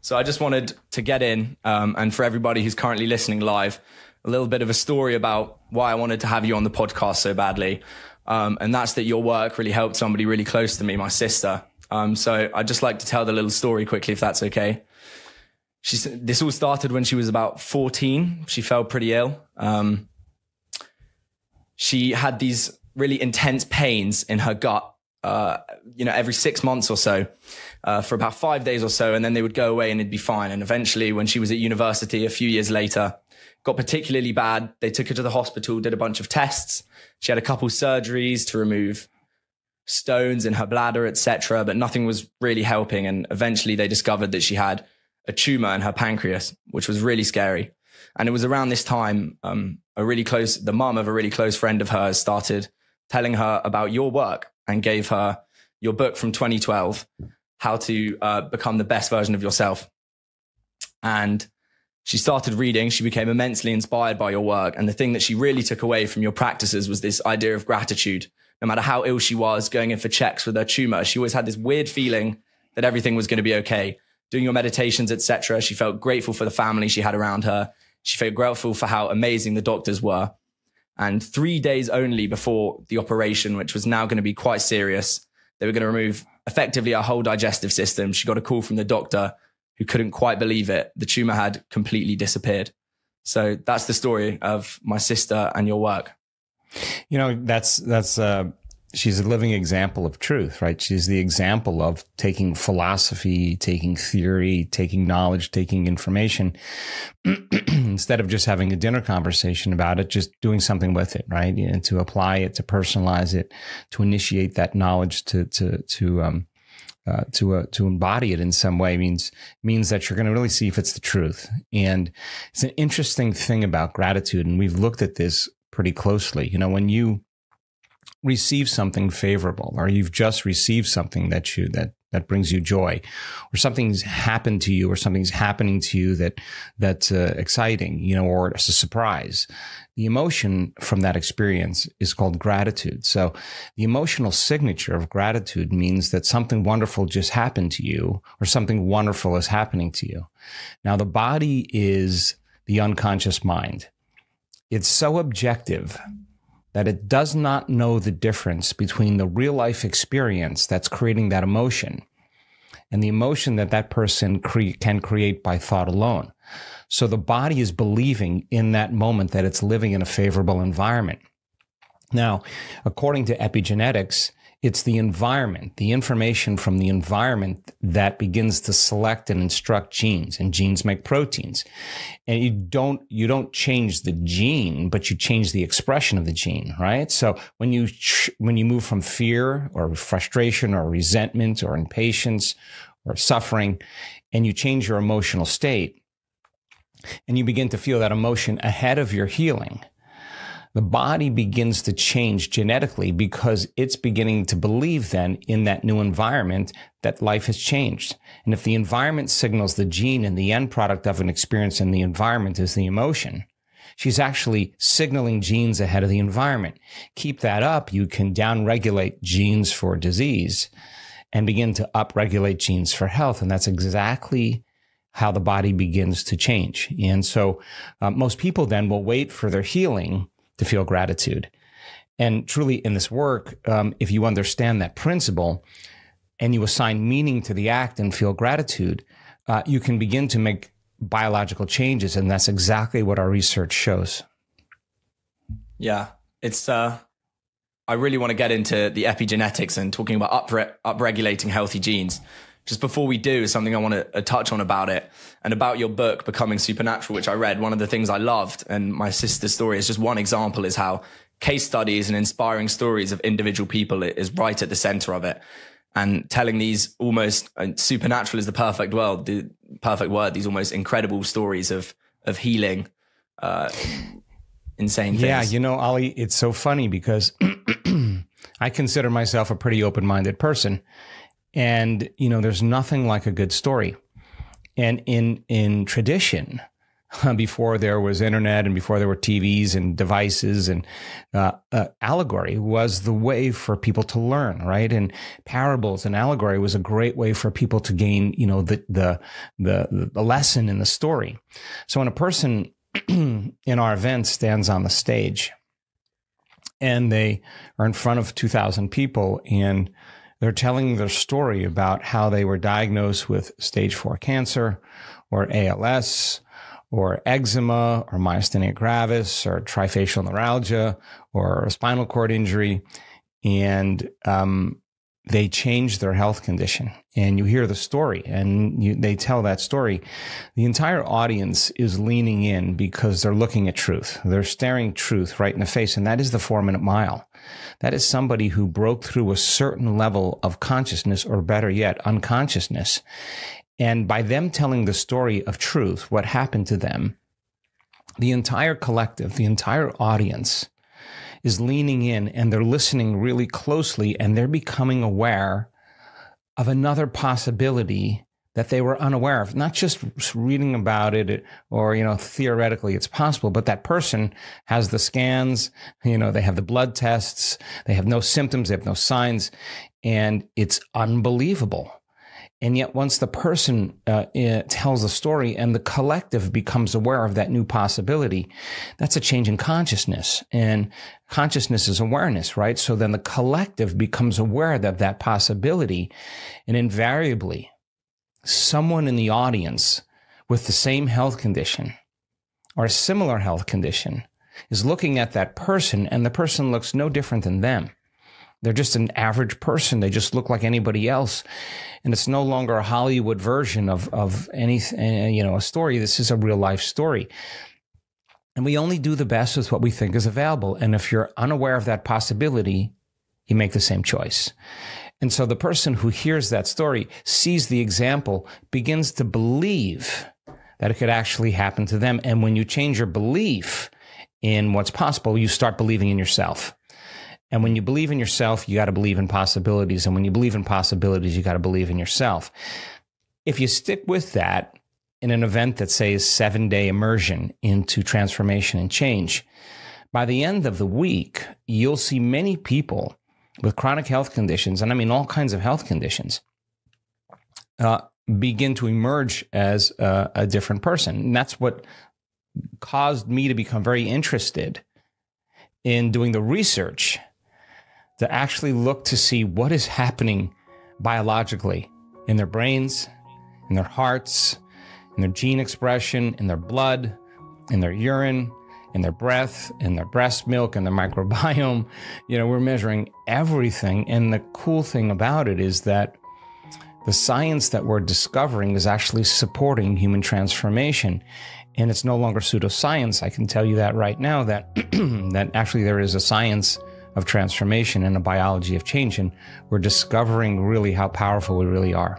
So I just wanted to get in, and for everybody who's currently listening live, a little bit of a story about why I wanted to have you on the podcast so badly. And that's that your work really helped somebody really close to me, my sister. So I'd just like to tell the little story quickly, if that's okay. This all started when she was about 14. She fell pretty ill. She had these really intense pains in her gut, every 6 months or so, for about 5 days or so. And then they would go away and it'd be fine. And eventually, when she was at university a few years later, got particularly bad. They took her to the hospital, did a bunch of tests. She had a couple surgeries to remove stones in her bladder, etc., but nothing was really helping. And eventually they discovered that she had a tumor in her pancreas, which was really scary. And it was around this time, the mum of a really close friend of hers started telling her about your work and gave her your book from 2012, How to Become the Best Version of Yourself. And she started reading. She became immensely inspired by your work. And the thing that she really took away from your practices was this idea of gratitude. No matter how ill she was, going in for checks with her tumor, she always had this weird feeling that everything was going to be okay. Doing your meditations, etc., she felt grateful for the family she had around her. She felt grateful for how amazing the doctors were. And 3 days only before the operation, which was now going to be quite serious, they were going to remove effectively her whole digestive system. She got a call from the doctor who couldn't quite believe it. The tumor had completely disappeared. So that's the story of my sister and your work. You know, she's a living example of truth, right? She's the example of taking philosophy, taking theory, taking knowledge, taking information, instead of just having a dinner conversation about it, just doing something with it, right? And to apply it, to personalize it, to initiate that knowledge, to embody it in some way means that you're going to really see if it's the truth. And it's an interesting thing about gratitude, and we've looked at this pretty closely. You know, when you receive something favorable, or you've just received something that brings you joy, or something's happened to you, or something's happening to you that's exciting, you know, or it's a surprise. The emotion from that experience is called gratitude. So the emotional signature of gratitude means that something wonderful just happened to you, or something wonderful is happening to you. Now, the body is the unconscious mind. It's so objective that it does not know the difference between the real life experience that's creating that emotion and the emotion that person can create by thought alone. So the body is believing in that moment that it's living in a favorable environment. Now, according to epigenetics, it's the environment, the information from the environment that begins to select and instruct genes, and genes make proteins. And you don't change the gene, but you change the expression of the gene, right? So when you move from fear or frustration or resentment or impatience or suffering, and you change your emotional state, and you begin to feel that emotion ahead of your healing, the body begins to change genetically because it's beginning to believe then in that new environment that life has changed. And if the environment signals the gene and the end product of an experience in the environment is the emotion, she's actually signaling genes ahead of the environment. Keep that up, you can downregulate genes for disease and begin to upregulate genes for health. And that's exactly how the body begins to change. And so most people then will wait for their healing to feel gratitude. And truly in this work, if you understand that principle and you assign meaning to the act and feel gratitude, you can begin to make biological changes. And that's exactly what our research shows. Yeah, it's, I really want to get into the epigenetics and talking about upregulating healthy genes. Just before we do, something I want to touch on about it and about your book, Becoming Supernatural, which I read. One of the things I loved, and my sister's story is just one example, is how case studies and inspiring stories of individual people is right at the center of it. And telling these almost, supernatural is the perfect word, these almost incredible stories of healing, insane things. Yeah, you know, Ali, it's so funny because I consider myself a pretty open-minded person. And, you know, there's nothing like a good story. And in tradition, before there was internet and before there were TVs and devices, and allegory was the way for people to learn, right? And parables and allegory was a great way for people to gain, the lesson in the story. So when a person in our event stands on the stage and they are in front of 2,000 people and they're telling their story about how they were diagnosed with stage 4 cancer or ALS or eczema or myasthenia gravis or trifacial neuralgia or a spinal cord injury, and they change their health condition, and you hear the story and they tell that story, the entire audience is leaning in because they're looking at truth. They're staring truth right in the face, and that is the 4-minute mile. That is somebody who broke through a certain level of consciousness, or better yet, unconsciousness. And by them telling the story of truth, what happened to them, the entire collective, the entire audience is leaning in, and they're listening really closely, and they're becoming aware of another possibility that they were unaware of. Not just reading about it or, theoretically it's possible, but that person has the scans, they have the blood tests, they have no symptoms, they have no signs, and it's unbelievable. And yet once the person tells the story and the collective becomes aware of that new possibility, that's a change in consciousness. And consciousness is awareness, right? So then the collective becomes aware of that possibility. And invariably, someone in the audience with the same health condition or a similar health condition is looking at that person, and the person looks no different than them. They're just an average person. They just look like anybody else. And it's no longer a Hollywood version of anything, a story. This is a real life story. And we only do the best with what we think is available. And if you're unaware of that possibility, you make the same choice. And so the person who hears that story, sees the example, begins to believe that it could actually happen to them. And when you change your belief in what's possible, you start believing in yourself. And when you believe in yourself, you got to believe in possibilities. And when you believe in possibilities, you got to believe in yourself. If you stick with that in an event that says 7-day immersion into transformation and change, by the end of the week, you'll see many people with chronic health conditions, and I mean all kinds of health conditions, begin to emerge as a different person. And that's what caused me to become very interested in doing the research to actually look to see what is happening biologically in their brains, in their hearts, in their gene expression, in their blood, in their urine, in their breath, in their breast milk, in their microbiome. We're measuring everything. And the cool thing about it is that the science that we're discovering is actually supporting human transformation. And it's no longer pseudoscience. I can tell you that right now, that that actually there is a science of transformation and a biology of change, and we're discovering really how powerful we really are.